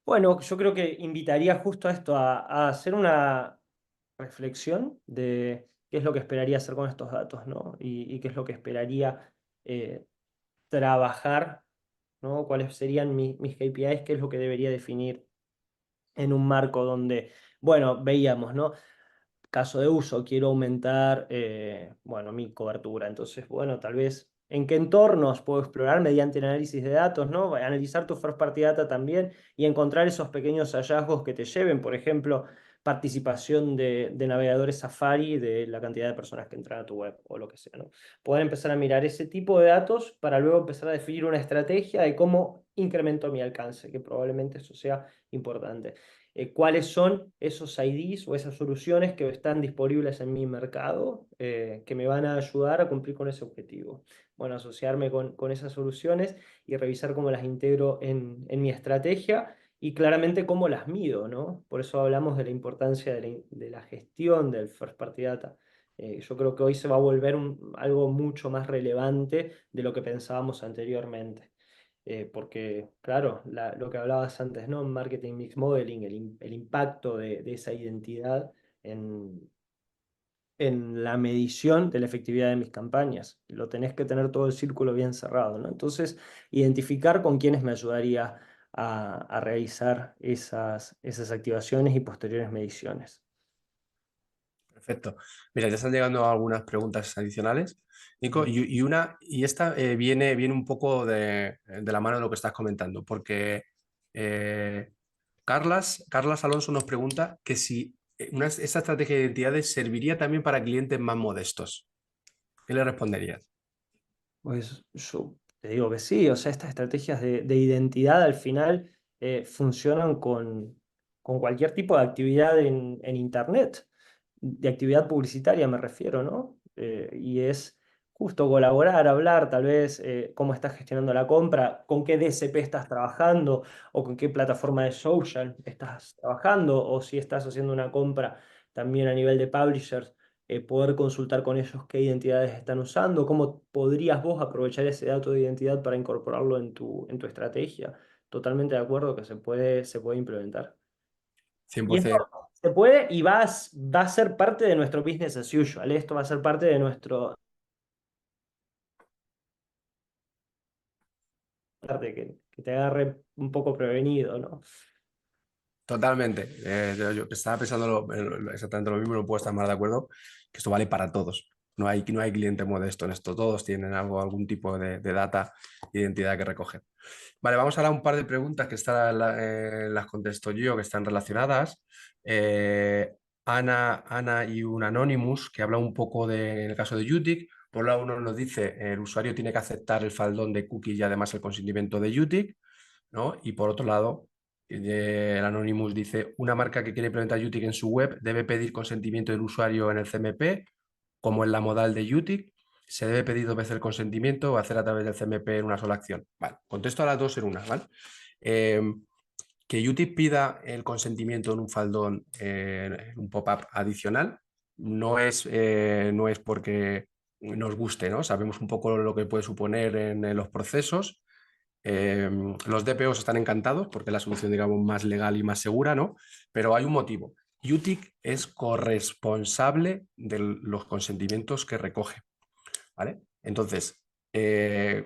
bueno, yo creo que invitaría justo a esto, a hacer una reflexión de qué es lo que esperaría hacer con estos datos, ¿no? Y qué es lo que esperaría eh, trabajar, ¿no? ¿Cuáles serían mis KPIs? ¿Qué es lo que debería definir en un marco donde, bueno, veíamos, ¿no? Caso de uso, quiero aumentar, bueno, mi cobertura. Entonces, bueno, tal vez en qué entornos puedo explorar mediante el análisis de datos, ¿no? Analizar tu first party data también y encontrar esos pequeños hallazgos que te lleven, por ejemplo, participación de navegadores Safari, de la cantidad de personas que entran a tu web o lo que sea, ¿no? Poder empezar a mirar ese tipo de datos para luego empezar a definir una estrategia de cómo incremento mi alcance, que probablemente eso sea importante. Cuáles son esos IDs o esas soluciones que están disponibles en mi mercado que me van a ayudar a cumplir con ese objetivo. Bueno, asociarme con esas soluciones y revisar cómo las integro en mi estrategia y claramente cómo las mido, ¿no? Por eso hablamos de la importancia de la gestión del first party data. Yo creo que hoy se va a volver algo mucho más relevante de lo que pensábamos anteriormente. Porque, claro, lo que hablabas antes, ¿no? Marketing Mix Modeling, el impacto de esa identidad en, en la medición de la efectividad de mis campañas. Lo tenés que tener todo el círculo bien cerrado, ¿no? Entonces, identificar con quiénes me ayudaría a realizar esas activaciones y posteriores mediciones. Perfecto. Mira, ya están llegando algunas preguntas adicionales, Nico, Bien. y esta viene un poco de la mano de lo que estás comentando, porque Carlas Alonso nos pregunta que si esa estrategia de identidades serviría también para clientes más modestos. ¿Qué le responderías? Pues yo te digo que sí, o sea, estas estrategias de identidad al final funcionan con cualquier tipo de actividad en Internet, de actividad publicitaria me refiero, ¿no? Y es justo colaborar, hablar, tal vez cómo estás gestionando la compra, con qué DSP estás trabajando o con qué plataforma de social estás trabajando o si estás haciendo una compra también a nivel de publishers poder consultar con ellos qué identidades están usando, cómo podrías vos aprovechar ese dato de identidad para incorporarlo en tu estrategia. Totalmente de acuerdo que se puede implementar. Y esto 100%. se puede y va a ser parte de nuestro business as usual. Esto va a ser parte de nuestro... que te agarre un poco prevenido, ¿no? Totalmente. Yo estaba pensando exactamente lo mismo, no puedo estar más de acuerdo, que esto vale para todos. no hay cliente modesto en esto, todos tienen algún tipo de data, identidad que recoger. Vale, vamos ahora a un par de preguntas que las contesto yo, que están relacionadas. Ana y un Anonymous, que habla un poco en el caso de Utic. Por un lado, uno nos dice el usuario tiene que aceptar el faldón de cookies y además el consentimiento de Utic, ¿no? Y por otro lado, el Anonymous dice una marca que quiere implementar Utic en su web debe pedir consentimiento del usuario en el CMP, como en la modal de Utic. Se debe pedir 2 veces el consentimiento o hacer a través del CMP en una sola acción. Vale, contesto a las dos en una, ¿vale? Que Utic pida el consentimiento en un faldón, en un pop-up adicional, no es porque nos guste, ¿no? Sabemos un poco lo que puede suponer en los procesos. Los DPOs están encantados porque es la solución, digamos, más legal y más segura, ¿no? Pero hay un motivo. Utic es corresponsable de los consentimientos que recoge, ¿vale? Entonces, en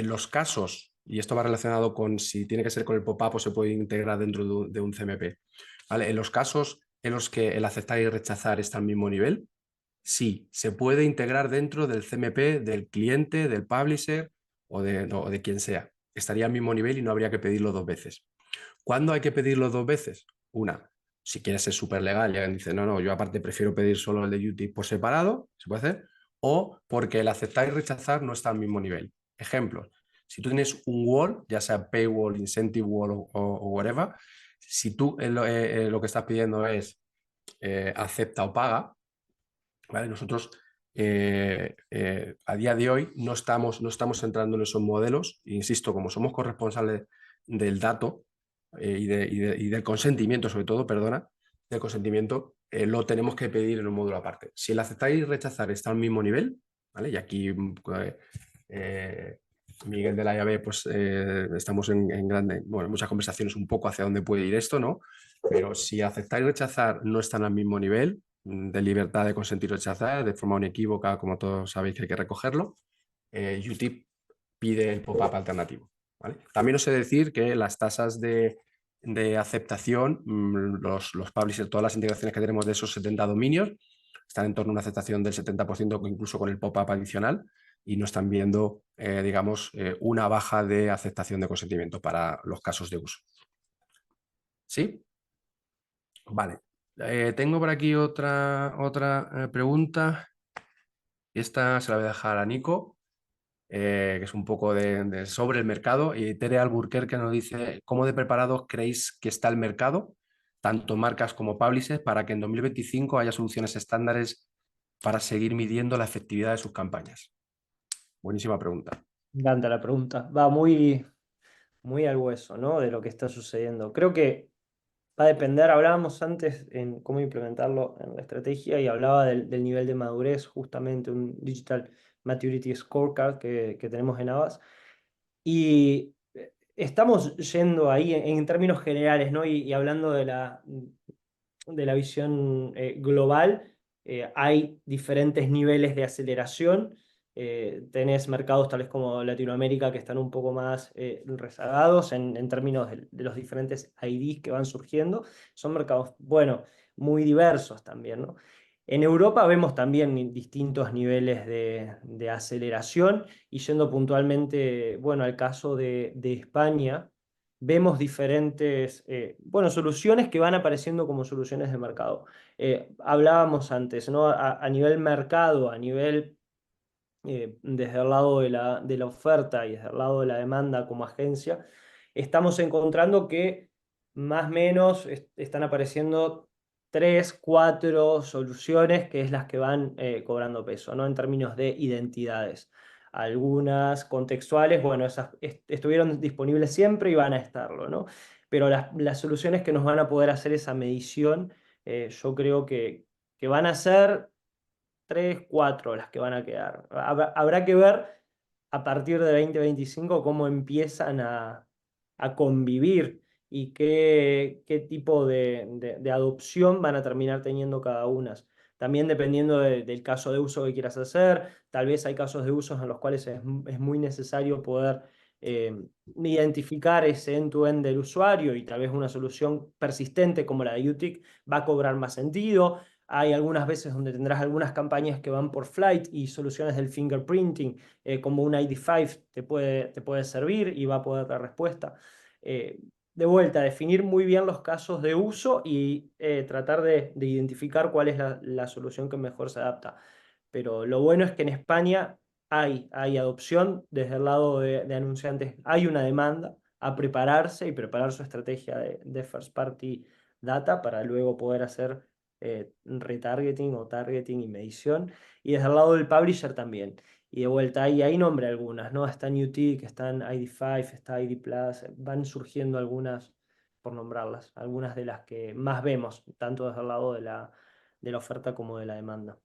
los casos, y esto va relacionado con si tiene que ser con el pop-up o se puede integrar dentro de un CMP, ¿vale? En los casos en los que el aceptar y rechazar está al mismo nivel, sí, se puede integrar dentro del CMP del cliente, del publisher o de quien sea. Estaría al mismo nivel y no habría que pedirlo 2 veces. ¿Cuándo hay que pedirlo 2 veces? Una, si quieres ser súper legal y alguien dice, no, yo aparte prefiero pedir solo el de Utic por separado, se puede hacer, o porque el aceptar y rechazar no está al mismo nivel. Ejemplos, si tú tienes un wall, ya sea paywall, incentive wall o whatever, si tú lo que estás pidiendo es acepta o paga, ¿vale? Nosotros a día de hoy no estamos entrando en esos modelos, insisto, como somos corresponsables del dato y del consentimiento, sobre todo, perdona, del consentimiento, lo tenemos que pedir en un módulo aparte. Si el aceptar y rechazar está al mismo nivel, ¿vale? Y aquí Miguel de la llave, pues estamos en muchas conversaciones un poco hacia dónde puede ir esto, ¿no? Pero si aceptar y rechazar no están al mismo nivel, de libertad de consentir o rechazar, de forma unequívoca, como todos sabéis que hay que recogerlo, Utip pide el pop-up alternativo, ¿vale? También os he de decir que las tasas de aceptación, los publishers, todas las integraciones que tenemos de esos 70 dominios, están en torno a una aceptación del 70%, incluso con el pop-up adicional, y no están viendo, digamos, una baja de aceptación de consentimiento para los casos de uso. ¿Sí? Vale. Tengo por aquí otra pregunta. Esta se la voy a dejar a Nico, que es un poco sobre el mercado. Y Tere Alburquerque nos dice, ¿cómo de preparados creéis que está el mercado, tanto marcas como publishers, para que en 2025 haya soluciones estándares para seguir midiendo la efectividad de sus campañas? Buenísima pregunta. Me encanta la pregunta. Va muy, muy al hueso, ¿no? De lo que está sucediendo. Creo que va a depender, hablábamos antes en cómo implementarlo en la estrategia y hablaba del nivel de madurez, justamente un Digital Maturity Scorecard que tenemos en Avast. Y estamos yendo ahí en términos generales, ¿no? Y hablando de la visión global, hay diferentes niveles de aceleración. Tenés mercados tales como Latinoamérica que están un poco más rezagados en términos de los diferentes IDs que van surgiendo. Son mercados, bueno, muy diversos también, ¿no? En Europa vemos también distintos niveles de aceleración y yendo puntualmente, bueno, al caso de España, vemos diferentes, bueno, soluciones que van apareciendo como soluciones de mercado. Hablábamos antes, ¿no? A nivel mercado, a nivel desde el lado de la oferta y desde el lado de la demanda como agencia, estamos encontrando que más o menos están apareciendo 3, 4 soluciones que es las que van cobrando peso, ¿no? En términos de identidades. Algunas contextuales, bueno, esas estuvieron disponibles siempre y van a estarlo, ¿no? Pero las soluciones que nos van a poder hacer esa medición, yo creo que van a ser 3, 4 las que van a quedar. Habrá que ver a partir de 2025 cómo empiezan a convivir y qué tipo de adopción van a terminar teniendo cada una. También dependiendo del caso de uso que quieras hacer, tal vez hay casos de usos en los cuales es muy necesario poder identificar ese end-to-end del usuario y tal vez una solución persistente como la de Utic va a cobrar más sentido. Hay algunas veces donde tendrás algunas campañas que van por flight y soluciones del fingerprinting, como un ID5 te puede servir y va a poder dar respuesta. De vuelta, definir muy bien los casos de uso y tratar de identificar cuál es la solución que mejor se adapta. Pero lo bueno es que en España hay adopción desde el lado de anunciantes, hay una demanda a prepararse y preparar su estrategia de first party data para luego poder hacer retargeting o targeting y medición. Y desde el lado del publisher también. Y de vuelta, ahí nombre algunas, ¿no? Está Newtick, están ID5, está ID Plus, van surgiendo algunas, por nombrarlas, algunas de las que más vemos, tanto desde el lado de la oferta como de la demanda.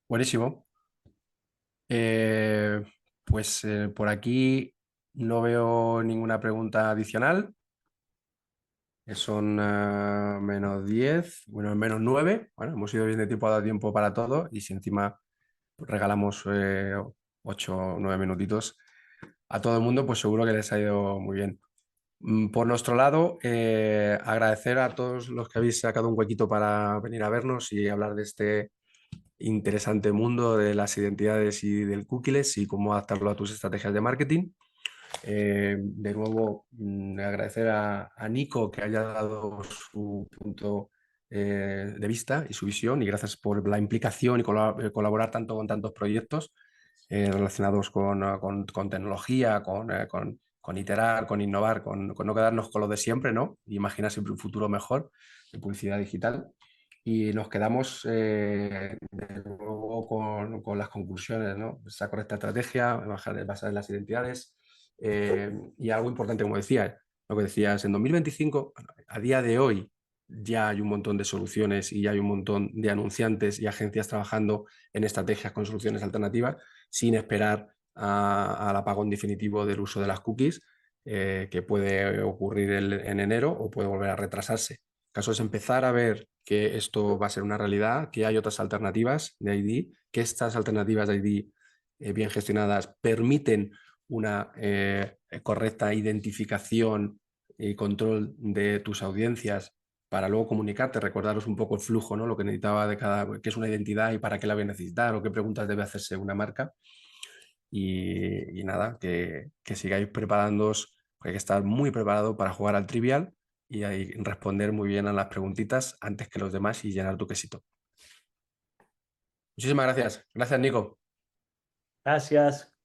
Buenísimo. Pues por aquí no veo ninguna pregunta adicional. Son -10, bueno, -9. Bueno, hemos ido bien de tiempo, ha dado tiempo para todo. Y si encima regalamos 8 o 9 minutitos a todo el mundo, pues seguro que les ha ido muy bien. Por nuestro lado, agradecer a todos los que habéis sacado un huequito para venir a vernos y hablar de este interesante mundo de las identidades y del cookies y cómo adaptarlo a tus estrategias de marketing. De nuevo, agradecer a Nico que haya dado su punto de vista y su visión, y gracias por la implicación y colaborar tanto con tantos proyectos relacionados con tecnología, con iterar, con innovar, con no quedarnos con lo de siempre, ¿no? Y imaginar siempre un futuro mejor de publicidad digital. Y nos quedamos de nuevo con las conclusiones, ¿no? Esa correcta estrategia basada en las identidades. Y algo importante, como decía, lo que decías, en 2025, a día de hoy, ya hay un montón de soluciones y ya hay un montón de anunciantes y agencias trabajando en estrategias con soluciones alternativas sin esperar al apagón definitivo del uso de las cookies, que puede ocurrir en enero o puede volver a retrasarse. El caso es empezar a ver que esto va a ser una realidad, que hay otras alternativas de ID, que estas alternativas de ID bien gestionadas permiten una correcta identificación y control de tus audiencias para luego comunicarte, recordaros un poco el flujo, ¿no? Lo que necesitaba de qué es una identidad y para qué la voy a necesitar o qué preguntas debe hacerse una marca. Y nada, que sigáis preparándoos, porque hay que estar muy preparado para jugar al trivial y ahí responder muy bien a las preguntitas antes que los demás y llenar tu quesito. Muchísimas gracias. Gracias, Nico. Gracias.